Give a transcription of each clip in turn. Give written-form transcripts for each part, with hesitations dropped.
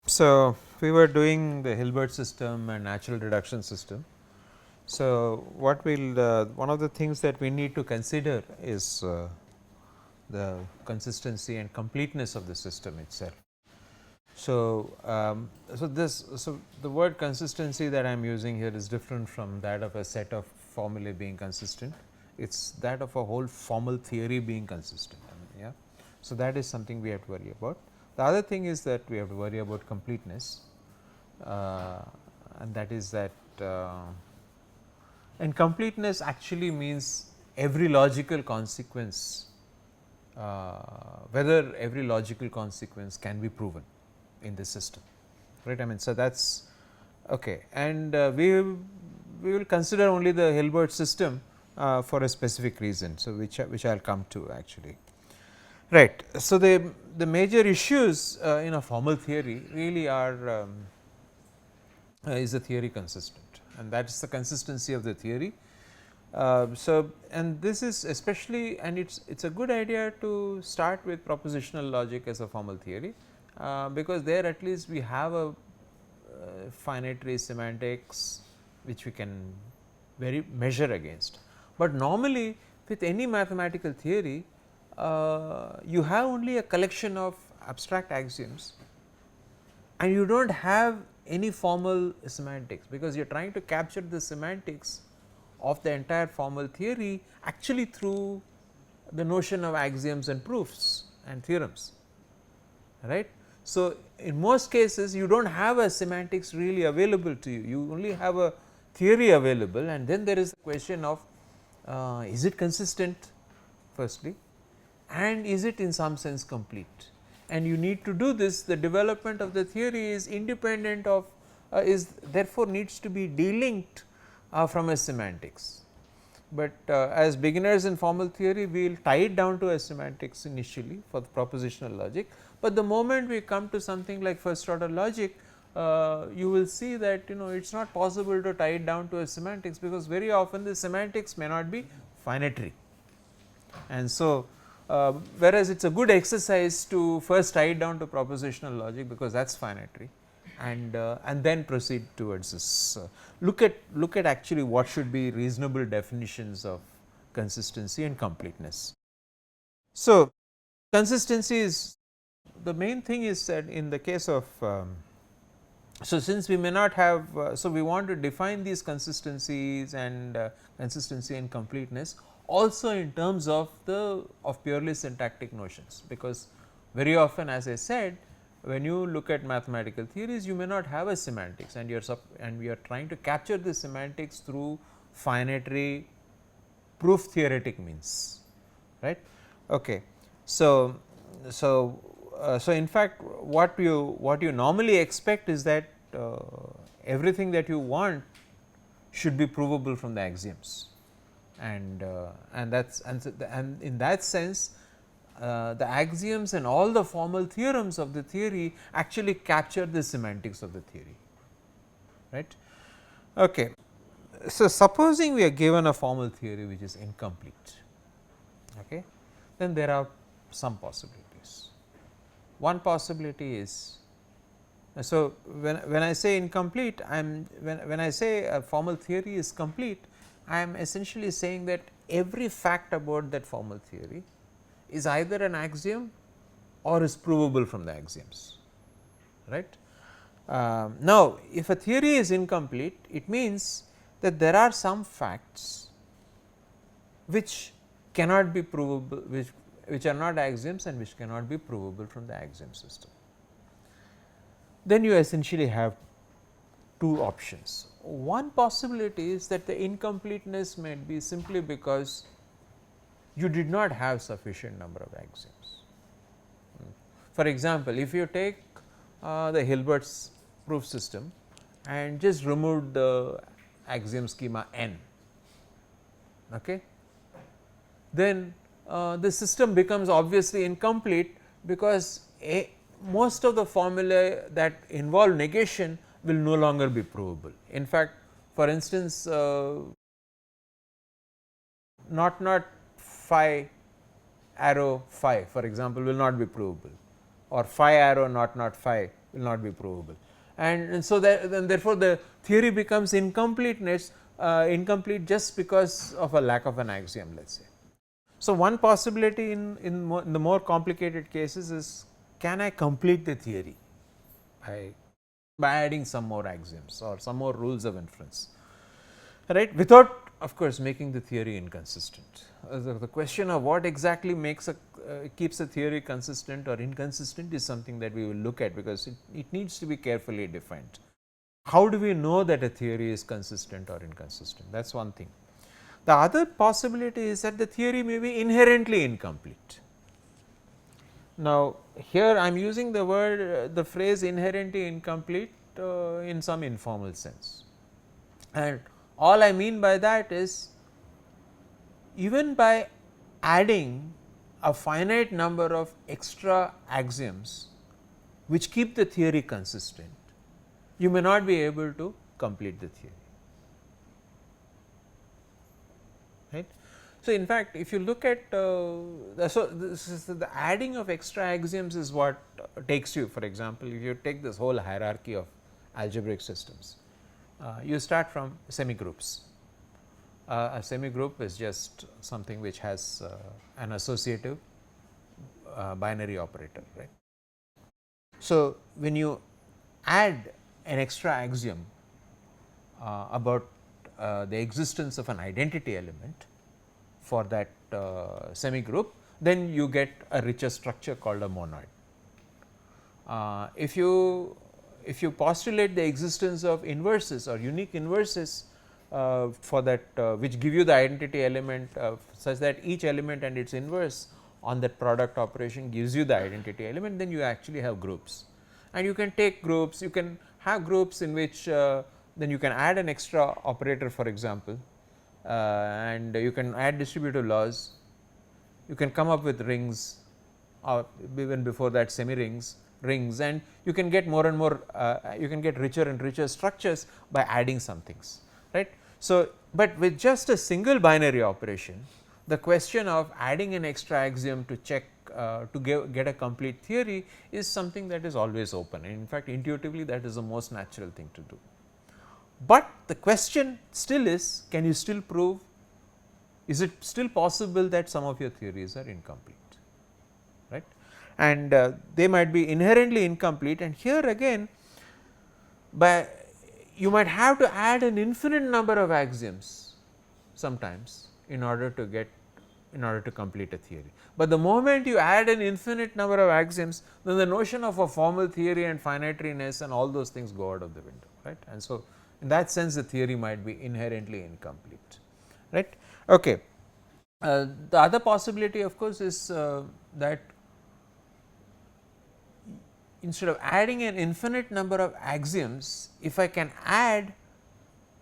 So, we were doing the Hilbert system and natural reduction system. So, what we will one of the things that we need to consider is the consistency and completeness of the system itself. So, so the word consistency that I am using here is different from that of a set of formulae being consistent. It is that of a whole formal theory being consistent. Yeah. So, that is something we have to worry about. The other thing is that we have to worry about completeness, and that is that and completeness actually means every logical consequence, whether every logical consequence can be proven in this system, right. I mean, so that is okay, and we will consider only the Hilbert system for a specific reason. So, which I will come to actually. Right. So, the major issues in a formal theory really are is the theory consistent, and that is the consistency of the theory. So, and this is especially, and it's a good idea to start with propositional logic as a formal theory, because there at least we have a finite tree semantics which we can measure against. But normally with any mathematical theory, you have only a collection of abstract axioms and you do not have any formal semantics, because you are trying to capture the semantics of the entire formal theory actually through the notion of axioms and proofs and theorems, right. So, in most cases you do not have a semantics really available to you, you only have a theory available, and then there is the question of is it consistent firstly, and is it in some sense complete, and you need to do this. The development of the theory is independent of is therefore needs to be delinked from a semantics. But as beginners in formal theory, we will tie it down to a semantics initially for the propositional logic, but the moment we come to something like first order logic, you will see that it is not possible to tie it down to a semantics, because very often the semantics may not be finitary. And so, whereas it is a good exercise to first tie it down to propositional logic, because that is finitary, and then proceed towards this. Look at actually what should be reasonable definitions of consistency and completeness. So, consistency is the main thing is that in the case of so since we may not have so we want to define these consistencies and consistency and completeness also in terms of purely syntactic notions, because very often, as I said, when you look at mathematical theories, you may not have a semantics, and we are trying to capture the semantics through finitary proof theoretic means, right. Okay. So, in fact, what you normally expect is that everything that you want should be provable from the axioms, and that's and in that sense the axioms and all the formal theorems of the theory actually capture the semantics of the theory, right. Okay. So, supposing we are given a formal theory which is incomplete, okay, then there are some possibilities. One possibility is, so when I say incomplete, I am when I say a formal theory is complete, I am essentially saying that every fact about that formal theory is either an axiom or is provable from the axioms, right. Now, if a theory is incomplete, it means that there are some facts which cannot be provable, which are not axioms and which cannot be provable from the axiom system. Then you essentially have two options. One possibility is that the incompleteness may be simply because you did not have sufficient number of axioms. For example, if you take the Hilbert's proof system and just remove the axiom schema n, okay, then the system becomes obviously incomplete, because most of the formulae that involve negation will no longer be provable. In fact, for instance, not phi arrow phi, for example, will not be provable, or phi arrow not phi will not be provable. And so that then therefore, the theory becomes incompleteness incomplete just because of a lack of an axiom, let us say. So, one possibility in the more complicated cases is, can I complete the theory by adding some more axioms or some more rules of inference, right, without of course making the theory inconsistent. The question of what exactly makes a keeps a theory consistent or inconsistent is something that we will look at, because it needs to be carefully defined. How do we know that a theory is consistent or inconsistent? That is one thing. The other possibility is that the theory may be inherently incomplete. Now, here I am using the word the phrase inherently incomplete in some informal sense, and all I mean by that is, even by adding a finite number of extra axioms which keep the theory consistent, you may not be able to complete the theory, right. So, in fact, if you look at so this is the adding of extra axioms is what takes you, for example, if you take this whole hierarchy of algebraic systems, you start from semi groups. A semi group is just something which has an associative binary operator, right. So, when you add an extra axiom about the existence of an identity element for that semi group, then you get a richer structure called a monoid. If you postulate the existence of inverses or unique inverses for that which give you the identity element such that each element and its inverse on that product operation gives you the identity element, then you actually have groups, and you can take groups, you can have groups in which then you can add an extra operator, for example, and you can add distributive laws, you can come up with rings or even before that semi rings, and you can get more and more you can get richer and richer structures by adding some things, right. So, but with just a single binary operation, the question of adding an extra axiom to check to get a complete theory is something that is always open, and in fact, intuitively that is the most natural thing to do. But the question still is, can you still prove, is it still possible that some of your theories are incomplete, right, and they might be inherently incomplete, and here again by you might have to add an infinite number of axioms sometimes in order to complete a theory. But the moment you add an infinite number of axioms, then the notion of a formal theory and finiteness and all those things go out of the window, right. And so, in that sense the theory might be inherently incomplete, right. Okay. The other possibility of course is that instead of adding an infinite number of axioms, if I can add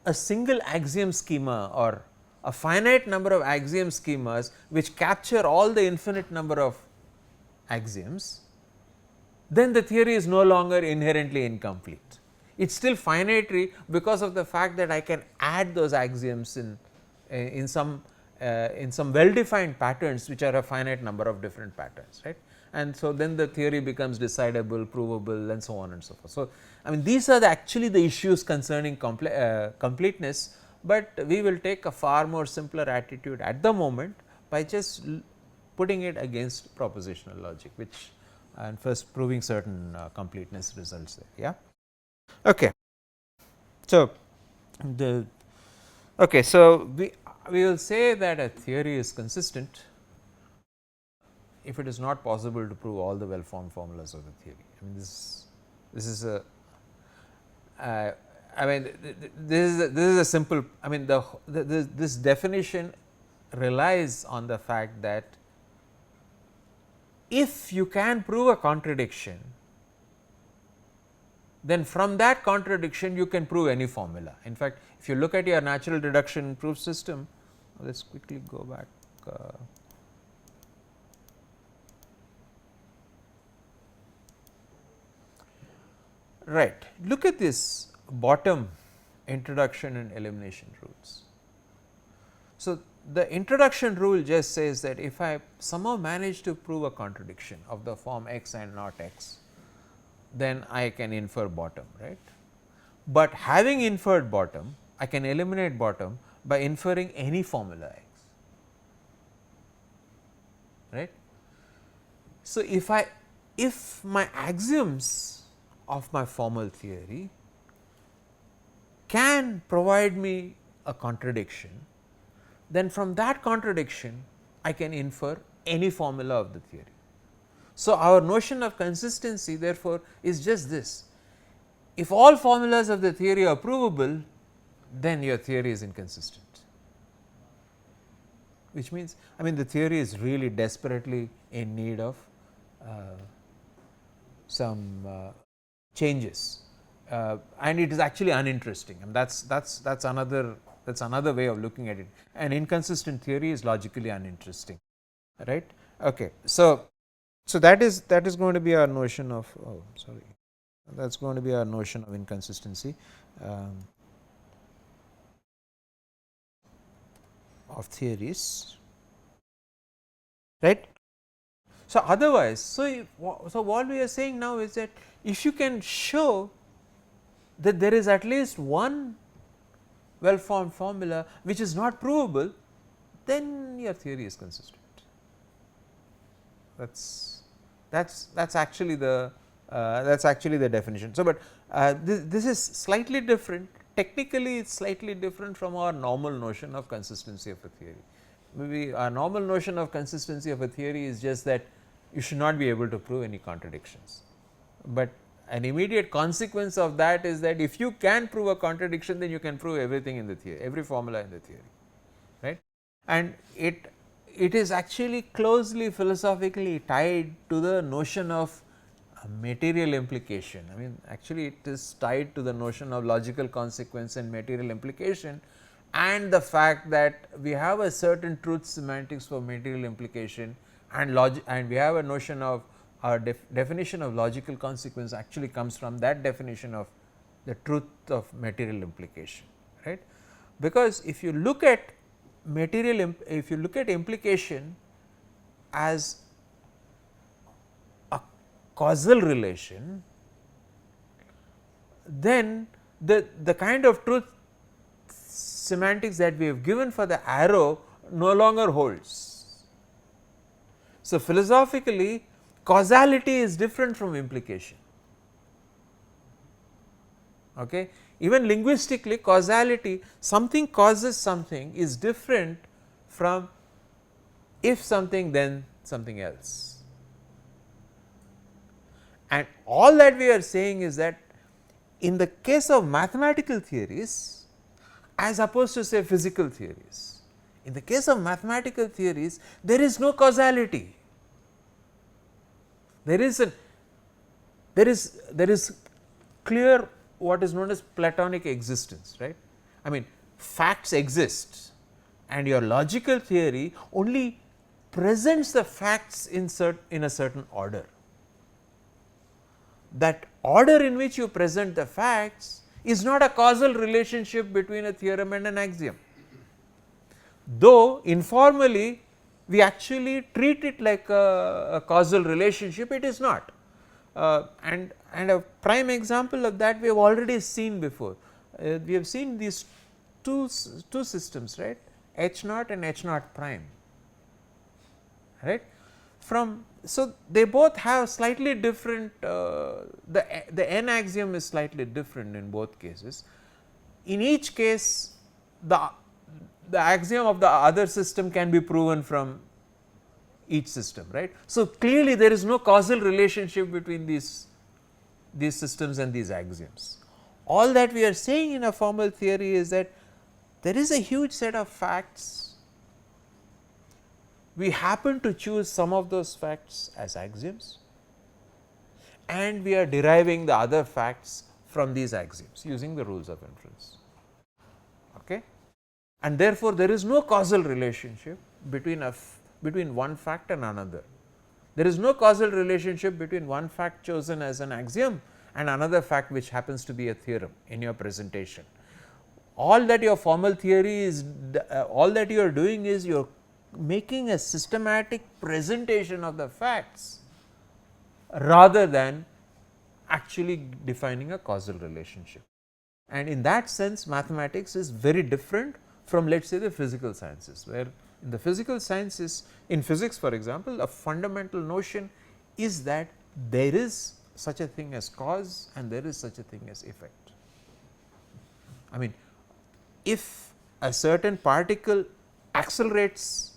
a single axiom schema or a finite number of axiom schemas which capture all the infinite number of axioms, then the theory is no longer inherently incomplete. It is still finitary because of the fact that I can add those axioms in some well defined patterns which are a finite number of different patterns, right. And so, then the theory becomes decidable, provable, and so on and so forth. So, I mean these are actually the issues concerning completeness, but we will take a far more simpler attitude at the moment by just putting it against propositional logic, which and first proving certain completeness results there. Yeah. Okay. So, so we will say that a theory is consistent if it is not possible to prove all the well formed formulas of the theory. I mean this is a I mean this is a simple, I mean this definition relies on the fact that if you can prove a contradiction, then from that contradiction you can prove any formula. In fact, if you look at your natural deduction proof system, let us quickly go back. Right, look at this bottom introduction and elimination rules. So, the introduction rule just says that if I somehow manage to prove a contradiction of the form x and not x, then I can infer bottom, right. But having inferred bottom, I can eliminate bottom by inferring any formula x, right. So, if my axioms of my formal theory can provide me a contradiction, then from that contradiction I can infer any formula of the theory. So, our notion of consistency therefore is just this: if all formulas of the theory are provable, then your theory is inconsistent, which means, I mean, the theory is really desperately in need of some changes, and it is actually uninteresting, and that's another way of looking at it. An inconsistent theory is logically uninteresting, right. Okay. So that is going to be our notion of that is going to be our notion of inconsistency of theories, right. So, otherwise, so what we are saying now is that if you can show that there is at least one well formed formula which is not provable, then your theory is consistent. That's actually the definition. So, but this is slightly different. Technically, it is slightly different from our normal notion of consistency of a theory. Maybe our normal notion of consistency of a theory is just that you should not be able to prove any contradictions, but an immediate consequence of that is that if you can prove a contradiction, then you can prove everything in the theory, every formula in the theory, right. And it is actually closely philosophically tied to the notion of material implication. I mean, actually it is tied to the notion of logical consequence and material implication, and the fact that we have a certain truth semantics for material implication, and we have a notion of our definition of logical consequence actually comes from that definition of the truth of material implication, right. Because if you look at implication as a causal relation, then the kind of truth semantics that we have given for the arrow no longer holds. So, philosophically causality is different from implication, okay. Even linguistically causality, something causes something, is different from if something then something else, and all that we are saying is that in the case of mathematical theories as opposed to say physical theories, in the case of mathematical theories there is no causality, there is clear what is known as Platonic existence, right. I mean, facts exist and your logical theory only presents the facts in a certain order. That order in which you present the facts is not a causal relationship between a theorem and an axiom, though informally we actually treat it like a causal relationship, it is not. And a prime example of that we have already seen before. We have seen these two systems, right, H naught and H naught prime, right. So they both have slightly different, the n axiom is slightly different in both cases. In each case the axiom of the other system can be proven from each system, right. So clearly there is no causal relationship between these systems and these axioms. All that we are saying in a formal theory is that there is a huge set of facts, we happen to choose some of those facts as axioms, and we are deriving the other facts from these axioms using the rules of inference, okay. And therefore there is no causal relationship between one fact and another. There is no causal relationship between one fact chosen as an axiom and another fact which happens to be a theorem in your presentation. All that your formal theory is, all that you are doing is you are making a systematic presentation of the facts rather than actually defining a causal relationship. And in that sense mathematics is very different from, let us say, the physical sciences, where in the physical sciences, in physics for example, a fundamental notion is that there is such a thing as cause and there is such a thing as effect. I mean, if a certain particle accelerates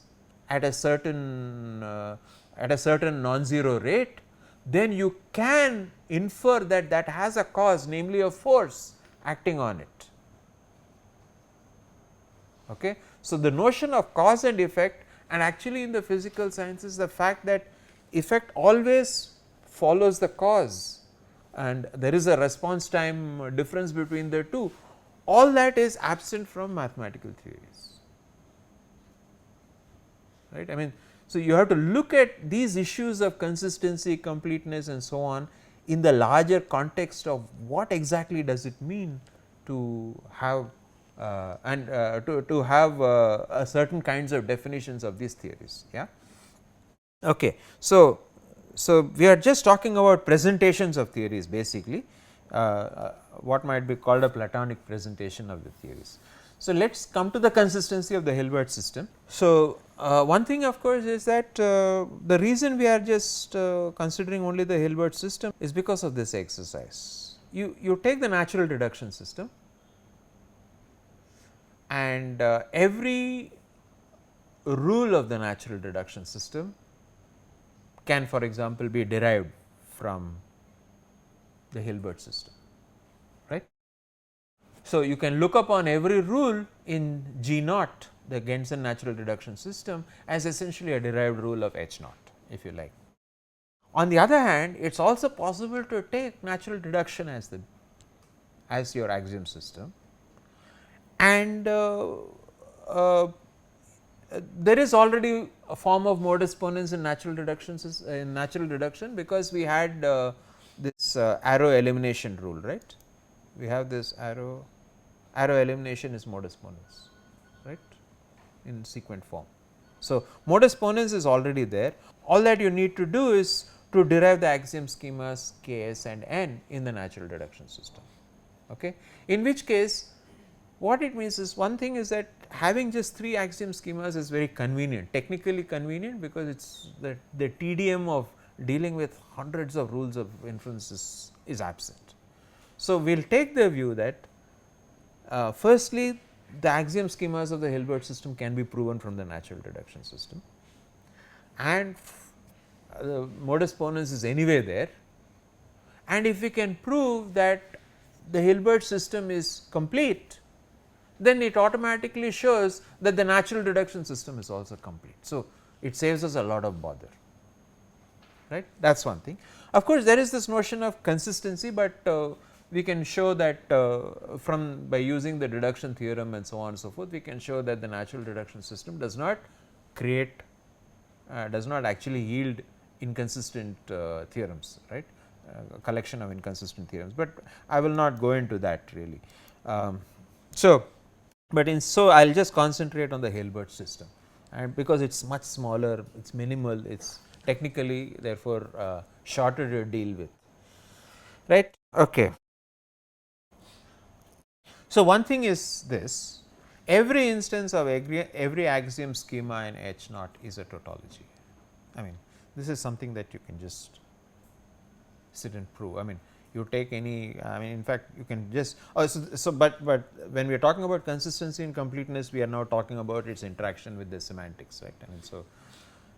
at a certain non-zero rate, then you can infer that that has a cause, namely a force acting on it. Okay. So, the notion of cause and effect, and actually in the physical sciences the fact that effect always follows the cause and there is a response time difference between the two, all that is absent from mathematical theories, right. I mean, so you have to look at these issues of consistency, completeness and so on in the larger context of what exactly does it mean to have to have a certain kinds of definitions of these theories. Yeah. Okay. So, we are just talking about presentations of theories basically, what might be called a Platonic presentation of the theories. So, let us come to the consistency of the Hilbert system. So, one thing of course is that the reason we are just considering only the Hilbert system is because of this exercise. You take the natural deduction system and every rule of the natural deduction system can, for example, be derived from the Hilbert system, right. So, you can look upon every rule in G naught, the Gentzen natural deduction system, as essentially a derived rule of H naught, if you like. On the other hand, it is also possible to take natural deduction as your axiom system, and there is already a form of modus ponens in natural deduction because we had this arrow elimination rule, right. We have this arrow elimination is modus ponens, right, in sequent form. So, modus ponens is already there. All that you need to do is to derive the axiom schemas k, s and n in the natural deduction system. Okay. In which case, what it means is, one thing is that having just 3 axiom schemas is very convenient, technically convenient, because it is the tedium of dealing with hundreds of rules of inference is absent. So, we will take the view that firstly the axiom schemas of the Hilbert system can be proven from the natural deduction system, and the modus ponens is anyway there, and if we can prove that the Hilbert system is complete, then it automatically shows that the natural deduction system is also complete. So, it saves us a lot of bother, right. That is one thing. Of course, there is this notion of consistency, but we can show that from by using the deduction theorem and so on and so forth, we can show that the natural deduction system does not create does not actually yield inconsistent theorems, right, a collection of inconsistent theorems, but I will not go into that really. But I will just concentrate on the Hilbert system, and because it is much smaller, it is minimal, it is technically therefore shorter to deal with, right. Okay. So, one thing is this: every instance of every axiom schema in H naught is a tautology. I mean, this is something that you can just sit and prove. I mean, you take any, I mean, in fact, you can just but when we are talking about consistency and completeness, we are now talking about its interaction with the semantics, right. I mean,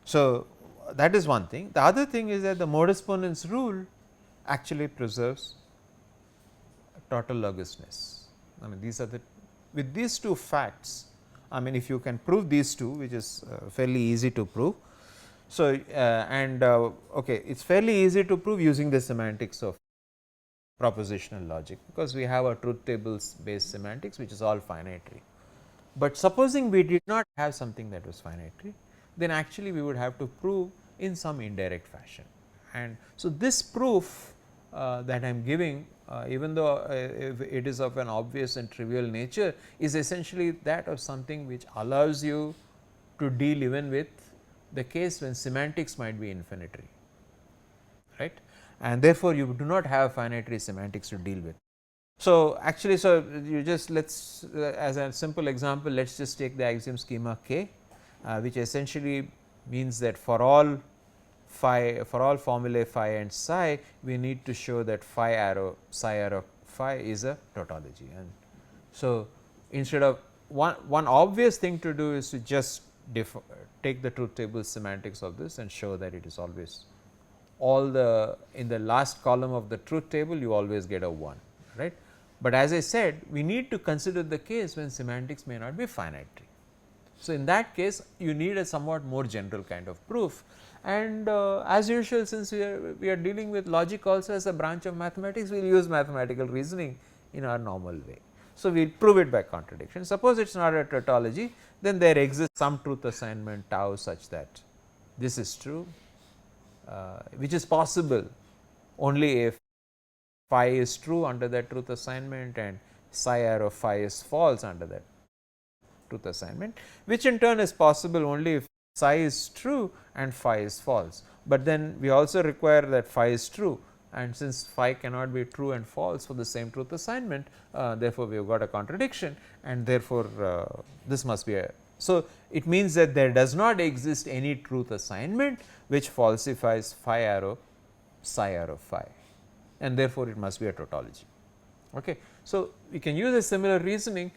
so that is one thing. The other thing is that the modus ponens rule actually preserves tautologousness. I mean, these are with these two facts, I mean, if you can prove these two, which is fairly easy to prove. So, okay, it is fairly easy to prove using the semantics of propositional logic, because we have a truth tables based semantics, which is all finitary. But supposing we did not have something that was finitary, then actually we would have to prove in some indirect fashion. And so, this proof that I am giving, even though if it is of an obvious and trivial nature, is essentially that of something which allows you to deal even with the case when semantics might be infinitary, right. and therefore, you do not have finite tree semantics to deal with. So, actually, so you just let us as a simple example, let us just take the axiom schema K, which essentially means that for all phi, for all formulae phi and psi, we need to show that phi arrow psi arrow phi is a tautology. And so, instead of one obvious thing to do is to just take the truth table semantics of this and show that it is always all the in the last column of the truth table you always get a 1, right. But as I said, we need to consider the case when semantics may not be finite tree. So, in that case you need a somewhat more general kind of proof, and as usual, since we are dealing with logic also as a branch of mathematics, we will use mathematical reasoning in our normal way. So, we will prove it by contradiction. Suppose it is not a tautology, then there exists some truth assignment tau such that this is true, which is possible only if phi is true under that truth assignment and psi arrow phi is false under that truth assignment, which in turn is possible only if psi is true and phi is false. But then we also require that phi is true, and since phi cannot be true and false for the same truth assignment, therefore, we have got a contradiction, and therefore, this must be a. So, it means that there does not exist any truth assignment which falsifies phi arrow psi arrow phi, and therefore, it must be a tautology. Okay. So, we can use a similar reasoning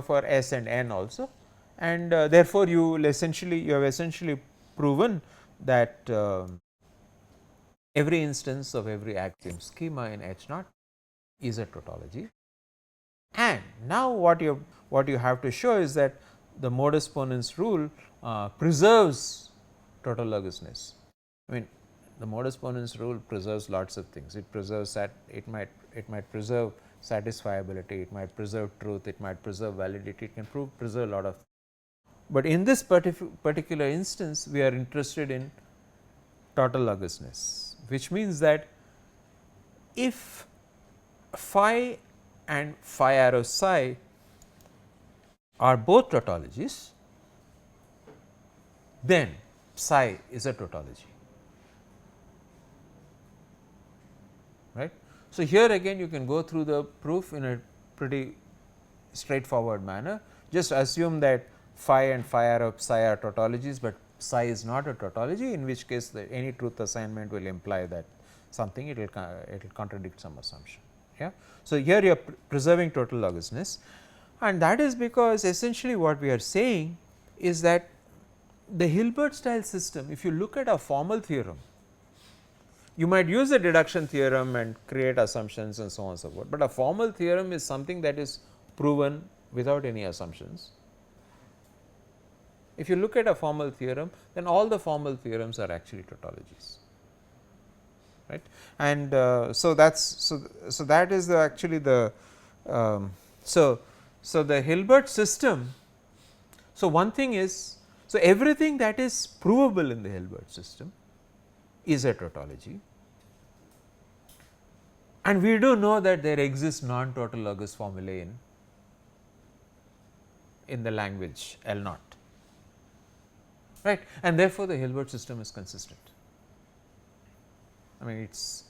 for S and N also, and therefore, you have essentially proven that every instance of every axiom schema in H naught is a tautology. And now, what you have to show is that the modus ponens rule preserves tautologousness. I mean, the modus ponens rule preserves lots of things. It preserves that it might preserve satisfiability, it might preserve truth, it might preserve validity, it can preserve a lot of things. But in this particular instance, we are interested in tautologousness, which means that if phi and phi arrow psi are both tautologies, then psi is a tautology, right. So, here again you can go through the proof in a pretty straightforward manner. Just assume that phi and phi arrow psi are tautologies, but psi is not a tautology, in which case any truth assignment will imply that something, it will contradict some assumption. Yeah. So, here you are preserving tautologousness, and that is because essentially what we are saying is that the Hilbert style system, if you look at a formal theorem, you might use the deduction theorem and create assumptions and so on and so forth, but a formal theorem is something that is proven without any assumptions. If you look at a formal theorem, then all the formal theorems are actually tautologies, right. And so, that is actually the so the Hilbert system. So, one thing is, so everything that is provable in the Hilbert system is a tautology, and we do know that there exists non-tautologous formulae in the language L naught, right, and therefore, the Hilbert system is consistent. I mean, it's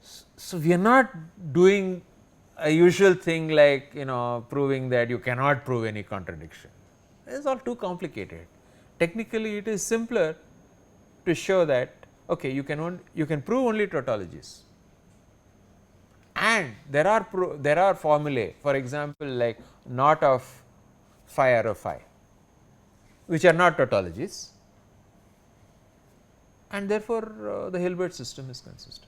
so we are not doing a usual thing like proving that you cannot prove any contradiction. It is all too complicated. Technically, it is simpler to show that okay, you can prove only tautologies, and there are formulae, for example, like not of phi arrow phi, which are not tautologies, and therefore, the Hilbert system is consistent.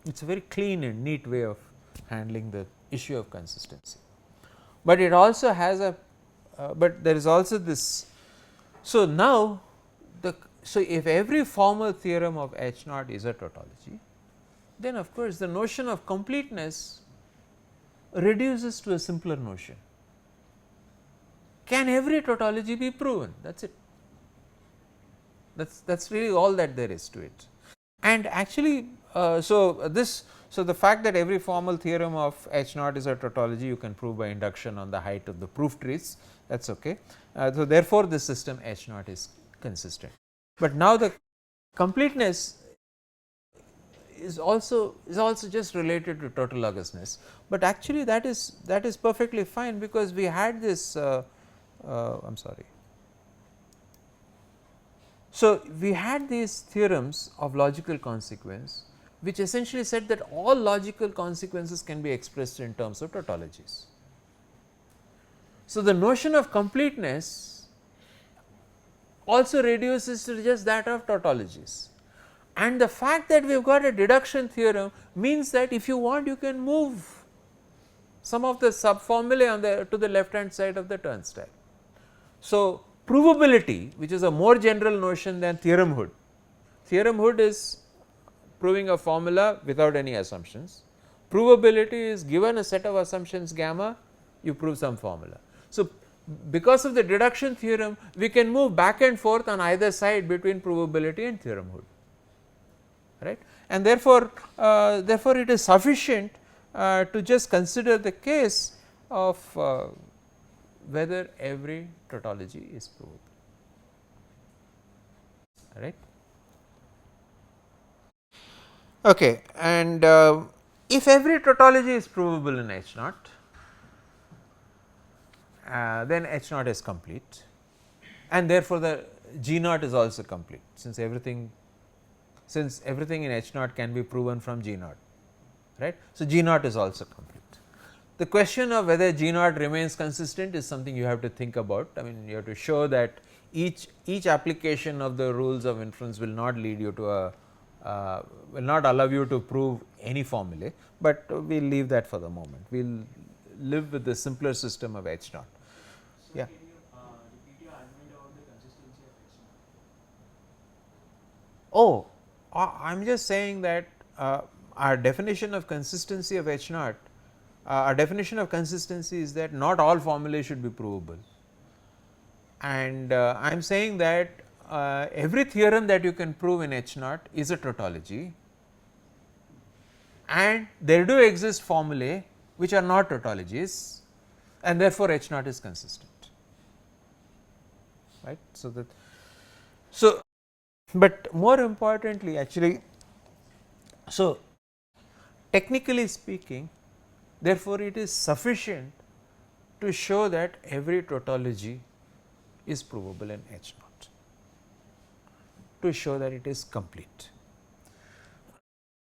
It is a very clean and neat way of handling the issue of consistency, but it also has a but there is also this. So, now so if every formal theorem of H naught is a tautology, then of course, the notion of completeness reduces to a simpler notion. Can every tautology be proven? That is it. That is really all that there is to it. And actually, so the fact that every formal theorem of H naught is a tautology, you can prove by induction on the height of the proof trees, that is okay. So, therefore, the system H naught is consistent. But now the completeness is also just related to tautologous, but actually that is perfectly fine, because we had this I am sorry. So, we had these theorems of logical consequence, which essentially said that all logical consequences can be expressed in terms of tautologies. So, the notion of completeness also reduces to just that of tautologies, and the fact that we have got a deduction theorem means that if you want, you can move some of the sub formulae on the to the left hand side of the turnstile. So, provability, which is a more general notion than theoremhood. Theoremhood is proving a formula without any assumptions. Provability is given a set of assumptions gamma, you prove some formula. So, because of the deduction theorem, we can move back and forth on either side between provability and theoremhood, right. And therefore, it is sufficient to just consider the case of whether every tautology is provable, right. Okay, and if every tautology is provable in H naught, then H naught is complete, and therefore the G naught is also complete, since everything in H naught can be proven from G naught, right. So, G naught is also complete. The question of whether G naught remains consistent is something you have to think about. I mean, you have to show that each application of the rules of inference will not lead you to a will not allow you to prove any formulae, but we will leave that for the moment. We will live with the simpler system of H naught. So, yeah. can you repeat your argument about the consistency of H naught? Oh, I am just saying that our definition of consistency of H naught, our definition of consistency is that not all formulae should be provable, and I am saying that every theorem that you can prove in H naught is a tautology, and there do exist formulae which are not tautologies, and therefore H naught is consistent, right. So, but more importantly actually, so technically speaking, therefore it is sufficient to show that every tautology is provable in H naught, to show that it is complete.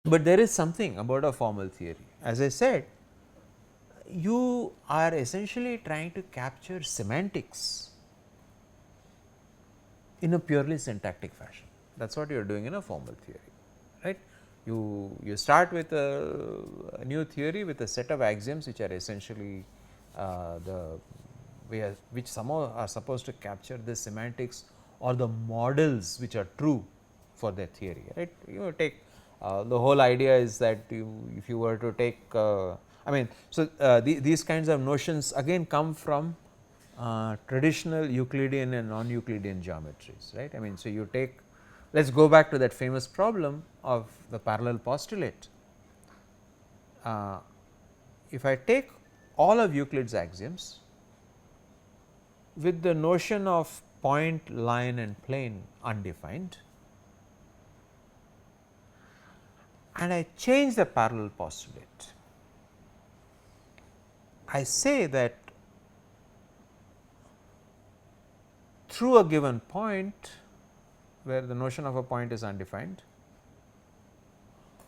But there is something about a formal theory. As I said, you are essentially trying to capture semantics in a purely syntactic fashion. That is what you are doing in a formal theory, right. You start with a new theory with a set of axioms which are essentially which somehow are supposed to capture the semantics or the models which are true for their theory, right. You take the whole idea is that if you were to take I mean, so these kinds of notions again come from traditional Euclidean and non-Euclidean geometries, right. I mean, so you take, let us go back to that famous problem of the parallel postulate. If I take all of Euclid's axioms with the notion of point, line and plane undefined, and I change the parallel postulate, I say that through a given point where the notion of a point is undefined,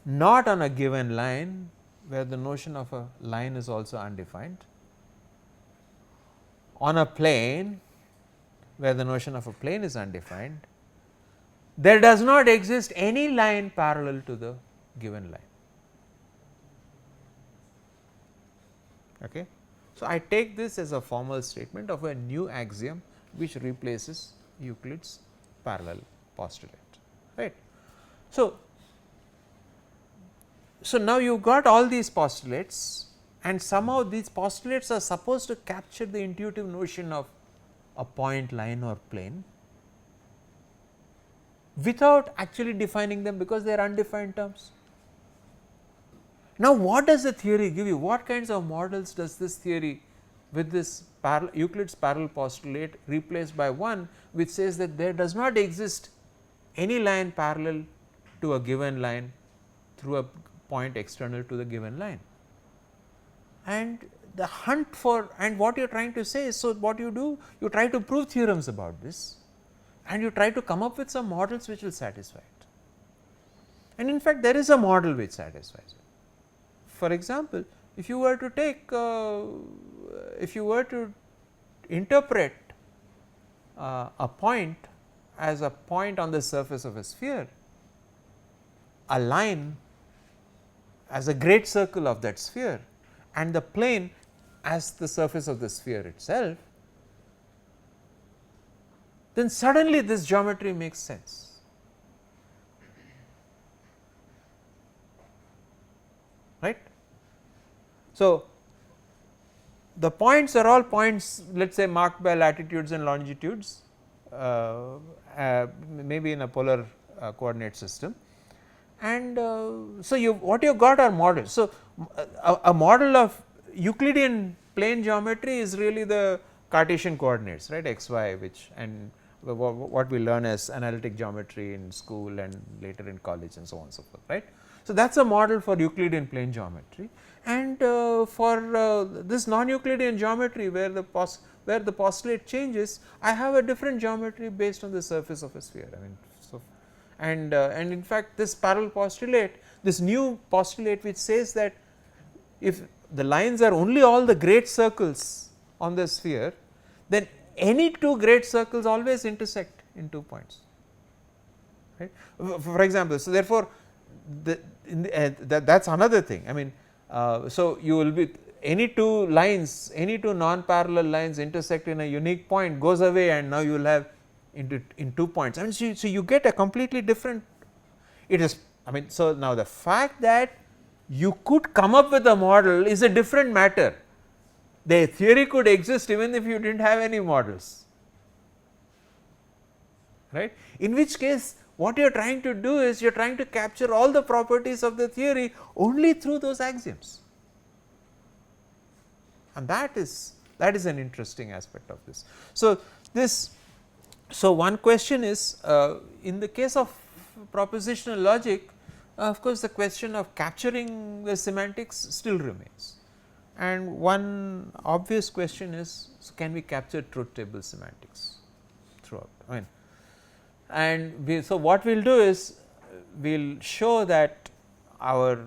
not on a given line where the notion of a line is also undefined, on a plane where the notion of a plane is undefined, there does not exist any line parallel to the given line. Okay. So, I take this as a formal statement of a new axiom which replaces Euclid's parallel postulate, right. So, now you have got all these postulates, and somehow these postulates are supposed to capture the intuitive notion of a point, line or plane without actually defining them, because they are undefined terms. Now, what does the theory give you? What kinds of models does this theory with this Euclid's parallel postulate replaced by one which says that there does not exist any line parallel to a given line through a point external to the given line. And the hunt for, and what you are trying to say is, so what you do, you try to prove theorems about this and you try to come up with some models which will satisfy it. And in fact, there is a model which satisfies it. For example, if you were to take, if you were to interpret a point as a point on the surface of a sphere, a line as a great circle of that sphere, and the plane as the surface of the sphere itself, then suddenly this geometry makes sense. Right. So, the points are all points, let us say, marked by latitudes and longitudes, maybe in a polar coordinate system, and so you what you got are models. So, a model of Euclidean plane geometry is really the Cartesian coordinates, right, x, y, which, and what we learn as analytic geometry in school and later in college and so on and so forth, right. So, that is a model for Euclidean plane geometry, and for this non-Euclidean geometry where the postulate changes, I have a different geometry based on the surface of a sphere. I mean, so, and in fact, this parallel postulate, this new postulate which says that if the lines are only all the great circles on the sphere, then any two great circles always intersect in 2 points, right. For example, so therefore, that is another thing. I mean, so you will be any two lines, any two non-parallel lines intersect in a unique point goes away, and now you will have in 2 points. I mean, so you get a completely different. It is, I mean, so now the fact that you could come up with a model is a different matter. The theory could exist even if you did not have any models, right. In which case, what you are trying to do is you are trying to capture all the properties of the theory only through those axioms, and that is an interesting aspect of this. So, so one question is, in the case of propositional logic, of course, the question of capturing the semantics still remains, and one obvious question is, so can we capture truth table semantics throughout? I mean, and so what we will do is we will show that our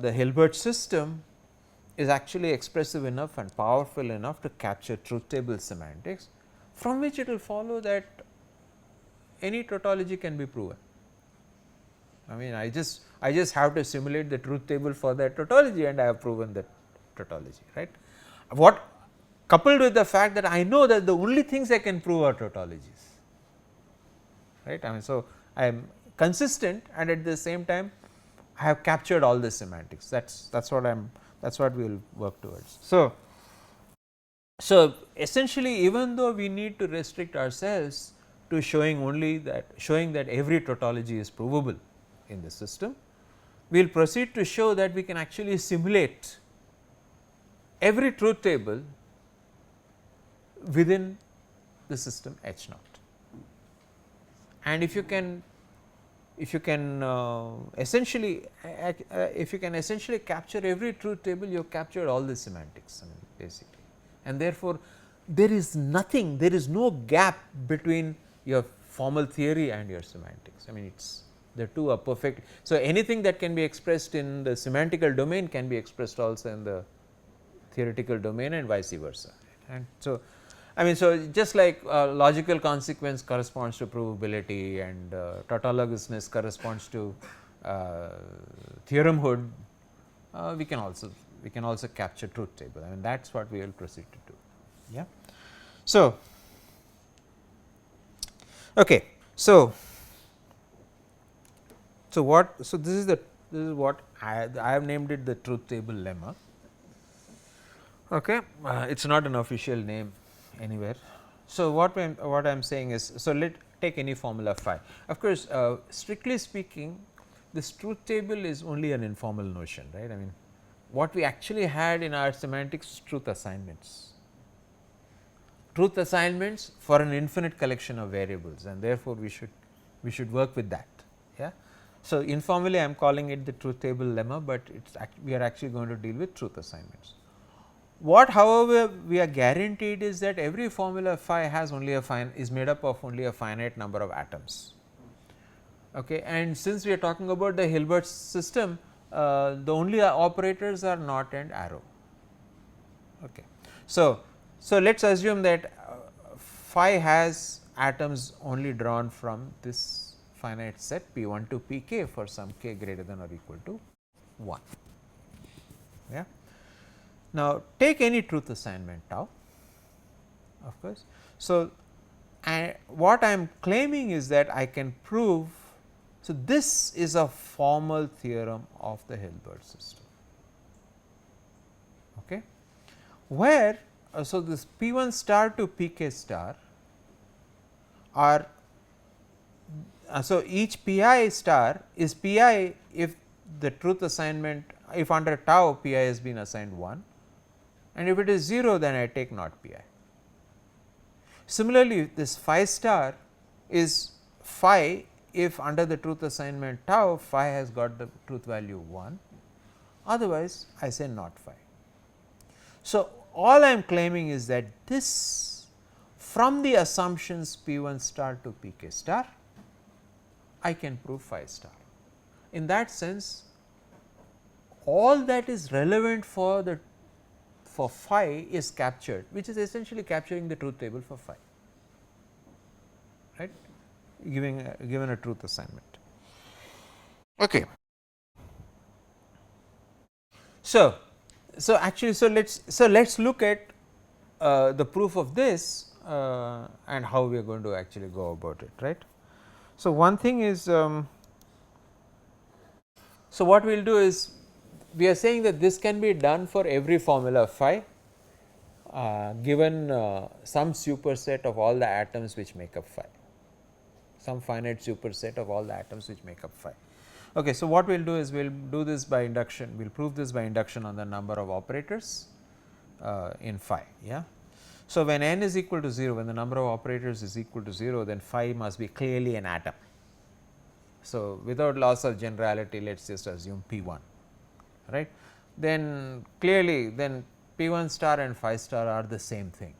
the Hilbert system is actually expressive enough and powerful enough to capture truth table semantics, from which it will follow that any tautology can be proven. I mean, I just have to simulate the truth table for that tautology and I have proven that tautology, right. What, coupled with the fact that I know that the only things I can prove are tautologies, right. I mean, so I am consistent and at the same time I have captured all the semantics. That is what we will work towards. So essentially, even though we need to restrict ourselves to showing that every tautology is provable in the system, we will proceed to show that we can actually simulate every truth table within the system H naught. And if you can essentially capture every truth table, you have captured all the semantics, I mean, basically, and therefore, there is nothing, there is no gap between your formal theory and your semantics. I mean, the two are perfect. So, anything that can be expressed in the semantical domain can be expressed also in the theoretical domain and vice versa. And so, I mean, so just like logical consequence corresponds to provability and tautologousness corresponds to theoremhood, we can also capture truth table. I mean, that is what we will proceed to do. Yeah. So, okay. So this is what I have named it the truth table lemma. Okay, it is not an official name anywhere. So, what I am saying is, so let take any formula phi. Of course, strictly speaking, this truth table is only an informal notion, right. I mean, what we actually had in our semantics is truth assignments for an infinite collection of variables, and therefore, we should we should work with that. Yeah. So, informally I am calling it the truth table lemma, but we are actually going to deal with truth assignments. What however, we are guaranteed is that every formula phi has only is made up of only a finite number of atoms. Okay. And since we are talking about the Hilbert system, the only operators are not and arrow. Okay. So, let us assume that phi has atoms only drawn from this finite set P 1 to P k for some k greater than or equal to 1. Yeah. Now, take any truth assignment tau, of course. So, what I am claiming is that I can prove. So, this is a formal theorem of the Hilbert system, okay, where so this P 1 star to P k star are so each P I star is P I if the truth assignment, if under tau P I has been assigned 1, and if it is 0 then I take not P I. Similarly, this phi star is phi if under the truth assignment tau phi has got the truth value 1, otherwise I say not phi. So, all I am claiming is that this from the assumptions P 1 star to P k star I can prove phi star. In that sense, all that is relevant for the phi is captured, which is essentially capturing the truth table for phi, right, given a truth assignment. Okay. So, actually, let's look at the proof of this and how we are going to actually go about it, right. So, one thing is, so what we will do is, we are saying that this can be done for every formula phi given some superset of all the atoms which make up phi, some finite superset of all the atoms which make up phi. Okay, so, what we will do is we will do this by induction, we will prove this by induction on the number of operators in phi. Yeah. So, when n is equal to 0, when the number of operators is equal to 0, then phi must be clearly an atom. So, without loss of generality, let us just assume P 1, right. Then clearly then P 1 star and phi star are the same thing,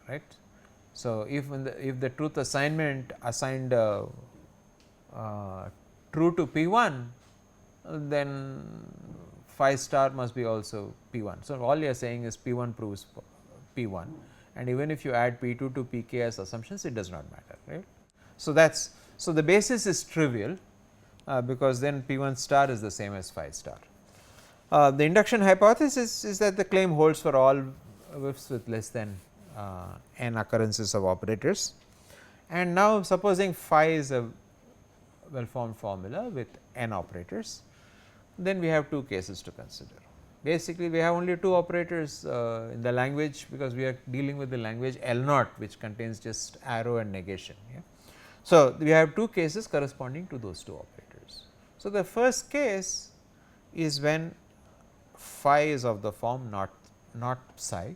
right. So, if the truth assignment assigned true to P 1, then phi star must be also P 1. So, all you are saying is P 1 proves P 1, and even if you add P 2 to P k as assumptions, it does not matter, right. So, the basis is trivial because then P 1 star is the same as phi star. The induction hypothesis is that the claim holds for all WIFs with less than n occurrences of operators, and now supposing phi is a well formed formula with n operators, then we have two cases to consider. Basically, we have only two operators in the language, because we are dealing with the language L naught, which contains just arrow and negation. Yeah. So, we have two cases corresponding to those two operators. So, the first case is when phi is of the form not psi,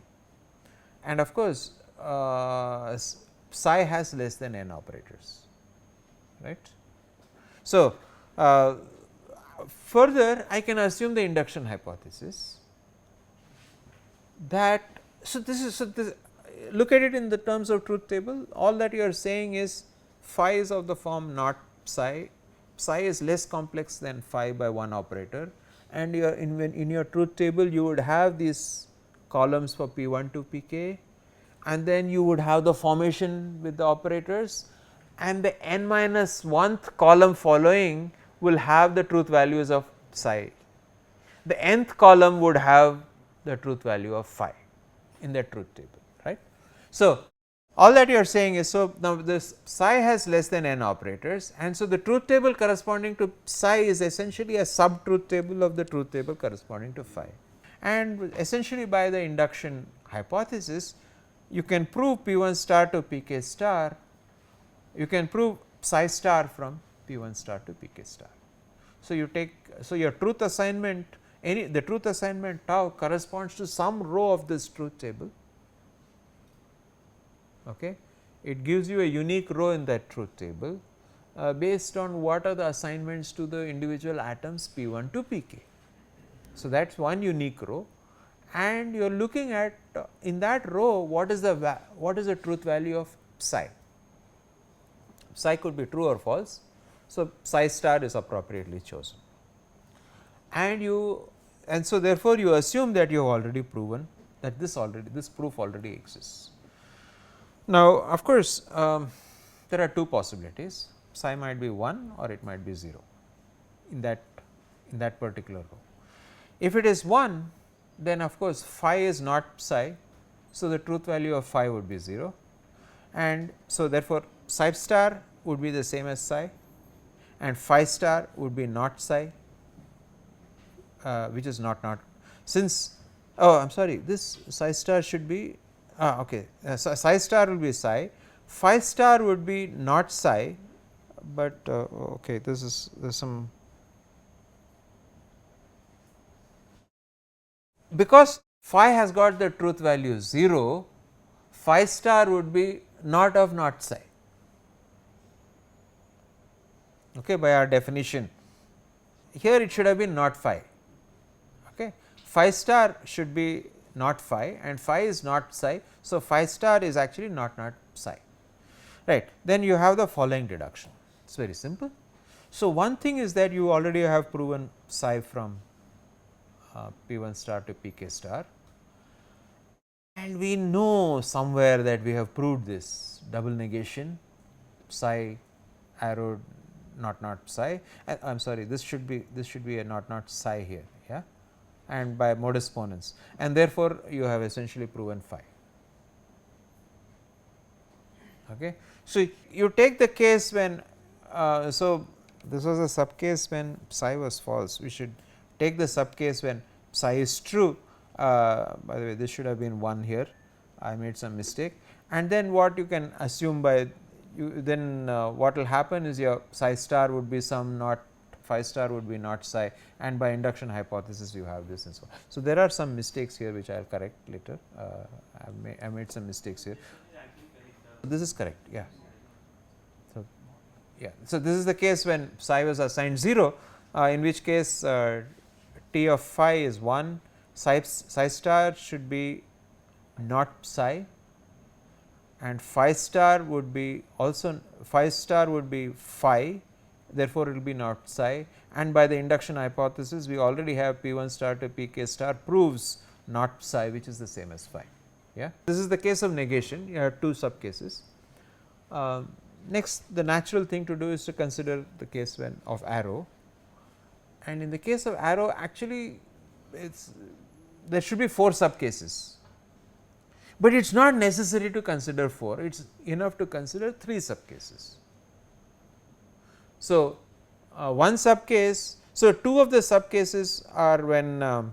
and of course, psi has less than n operators, right. So, further I can assume the induction hypothesis that, look at it in the terms of truth table, all that you are saying is phi is of the form not psi, psi is less complex than phi by one operator, and in your truth table you would have these columns for P 1 to P k, and then you would have the formation with the operators, and the n minus 1th column following will have the truth values of psi. The nth column would have the truth value of phi in the truth table, right. So, all that you are saying is, so now this psi has less than n operators, and so the truth table corresponding to psi is essentially a sub truth table of the truth table corresponding to phi, and essentially by the induction hypothesis you can prove P 1 star to P k star, you can prove psi star from P 1 star to P k star. So, you take, so your truth assignment, the truth assignment tau corresponds to some row of this truth table, okay, it gives you a unique row in that truth table based on what are the assignments to the individual atoms P 1 to P k. So, that is one unique row, and you are looking at in that row what is the truth value of psi. Psi could be true or false. So, psi star is appropriately chosen, and so therefore, you assume that you have already proven that this proof already exists. Now, of course, there are two possibilities, psi might be 1 or it might be 0 in that particular row. If it is 1, then of course, phi is not psi. So, the truth value of phi would be 0, and so therefore, psi star would be the same as psi, and phi star would be not psi, which is not since I am sorry, this psi star should be okay. So, psi star will be psi, phi star would be not psi, but okay, this is some, because phi has got the truth value 0, phi star would be not of not psi, okay, by our definition. Here it should have been not phi, okay. Phi star should be not phi, and phi is not psi. So, phi star is actually not psi, right. Then you have the following deduction, it is very simple. So, one thing is that you already have proven psi from P 1 star to P k star, and we know somewhere that we have proved this double negation psi arrow not psi. I am sorry, this should be a not psi here, yeah, and by modus ponens, and therefore, you have essentially proven phi. Okay. So, you take the case when so this was a sub case when psi was false, we should take the sub case when psi is true. By the way, this should have been 1 here, I made some mistake, and then what you can assume by then what will happen is your psi star would be some not, phi star would be not psi, and by induction hypothesis you have this and so on. So, there are some mistakes here which I will correct later, I made some mistakes here. This is correct, yeah. So, yeah. So, this is the case when psi was assigned 0, in which case T of phi is 1, psi star should be not psi, and phi star would be also phi star would be phi, therefore, it will be not psi, and by the induction hypothesis we already have P 1 star to P k star proves not psi, which is the same as phi. Yeah. This is the case of negation, you have two sub cases. Next, the natural thing to do is to consider the case when of arrow, and in the case of arrow actually there should be 4 sub cases, but it is not necessary to consider 4, it is enough to consider 3 sub cases. So, one sub case, so 2 of the sub cases are when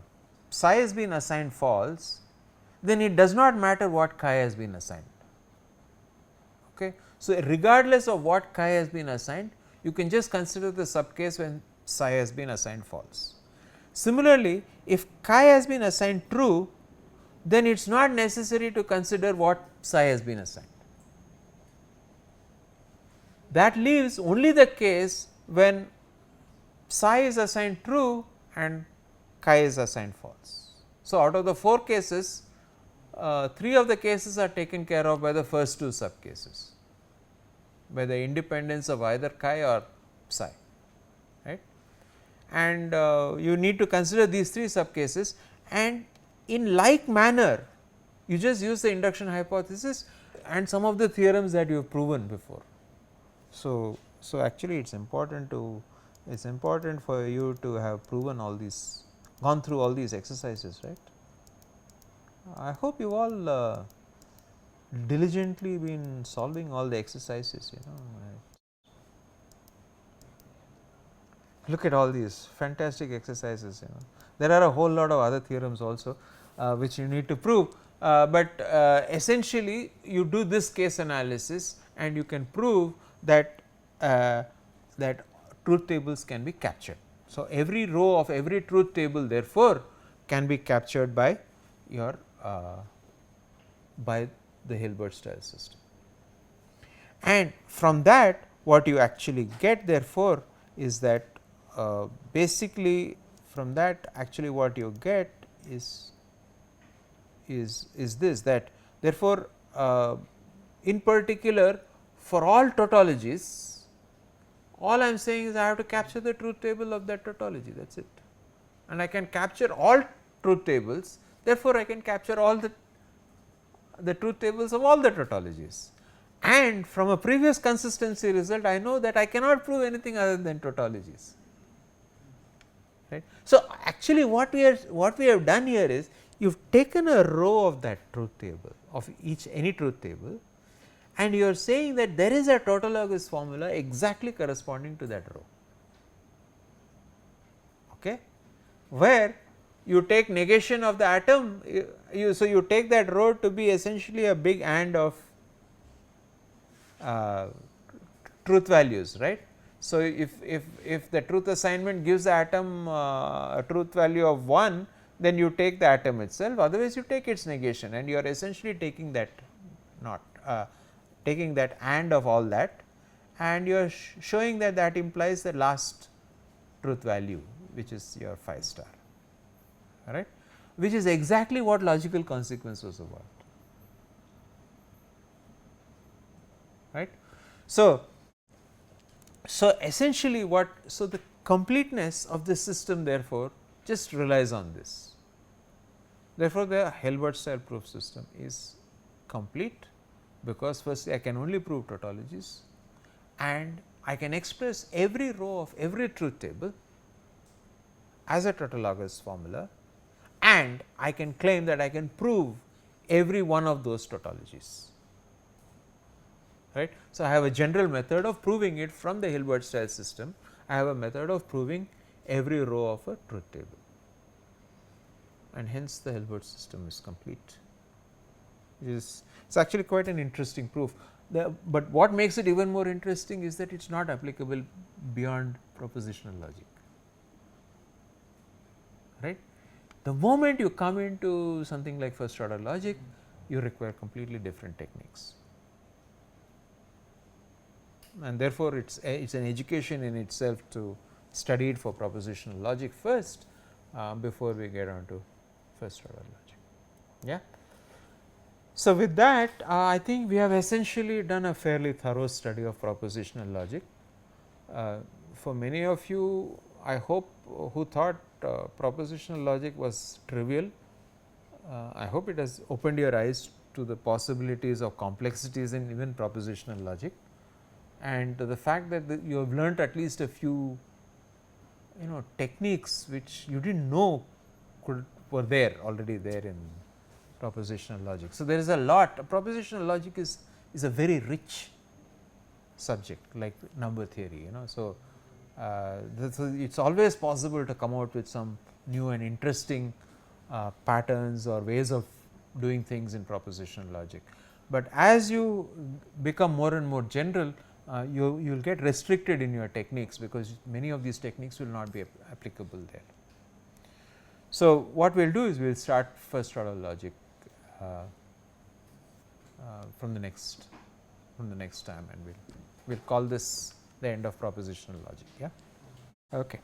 psi has been assigned false, then it does not matter what chi has been assigned. Okay. So, regardless of what chi has been assigned, you can just consider the sub case when psi has been assigned false. Similarly, if chi has been assigned true, then it is not necessary to consider what psi has been assigned. That leaves only the case when psi is assigned true and chi is assigned false. So, out of the 4 cases, 3 of the cases are taken care of by the first 2 sub cases, by the independence of either chi or psi, right. And you need to consider these 3 sub cases, and in like manner you just use the induction hypothesis and some of the theorems that you have proven before. So, actually it is important for you to have proven all these, gone through all these exercises, right. I hope you all diligently been solving all the exercises, you know. Look at all these fantastic exercises, you know. There are a whole lot of other theorems also which you need to prove, but essentially you do this case analysis and you can prove that truth tables can be captured. So, every row of every truth table therefore, can be captured by your by the Hilbert style system. and from that what you actually get therefore is that basically from that actually what you get is this, that therefore, in particular for all tautologies, all I am saying is I have to capture the truth table of that tautology, that is it, and I can capture all truth tables, therefore, I can capture all the truth tables of all the tautologies, and from a previous consistency result I know that I cannot prove anything other than tautologies. Right. So, actually what we have done here is you have taken a row of that truth table of any truth table, and you are saying that there is a tautologous formula exactly corresponding to that row, okay, where you take negation of the atom, so you take that row to be essentially a big AND of truth values, right. So, if the truth assignment gives the atom a truth value of 1, then you take the atom itself, otherwise you take its negation, and you are essentially taking that not taking that AND of all that, and you are showing that that implies the last truth value, which is your phi star, right, which is exactly what logical consequence was about, right. So, essentially what, so the completeness of this system therefore just relies on this. Therefore, the Hilbert style proof system is complete, because firstly I can only prove tautologies, and I can express every row of every truth table as a tautologous formula, and I can claim that I can prove every one of those tautologies, right. So, I have a general method of proving it from the Hilbert style system, I have a method of proving every row of a truth table, and hence the Hilbert system is complete. It is actually quite an interesting proof. But what makes it even more interesting is that it is not applicable beyond propositional logic, right. The moment you come into something like first order logic, you require completely different techniques, and therefore, it is an education in itself to study it for propositional logic first, before we get on to first order logic. Yeah. So, with that I think we have essentially done a fairly thorough study of propositional logic. For many of you, I hope, who thought propositional logic was trivial, I hope it has opened your eyes to the possibilities of complexities in even propositional logic, and to the fact that you have learnt at least a few techniques which you did not know were there already there in propositional logic. So, there is a lot. Propositional logic is a very rich subject like number theory, So, it is always possible to come out with some new and interesting patterns or ways of doing things in propositional logic. But as you become more and more general, you will get restricted in your techniques, because many of these techniques will not be applicable there. So, what we will do is we will start first order logic from the next time, and we will call this the end of propositional logic. Yeah. Okay.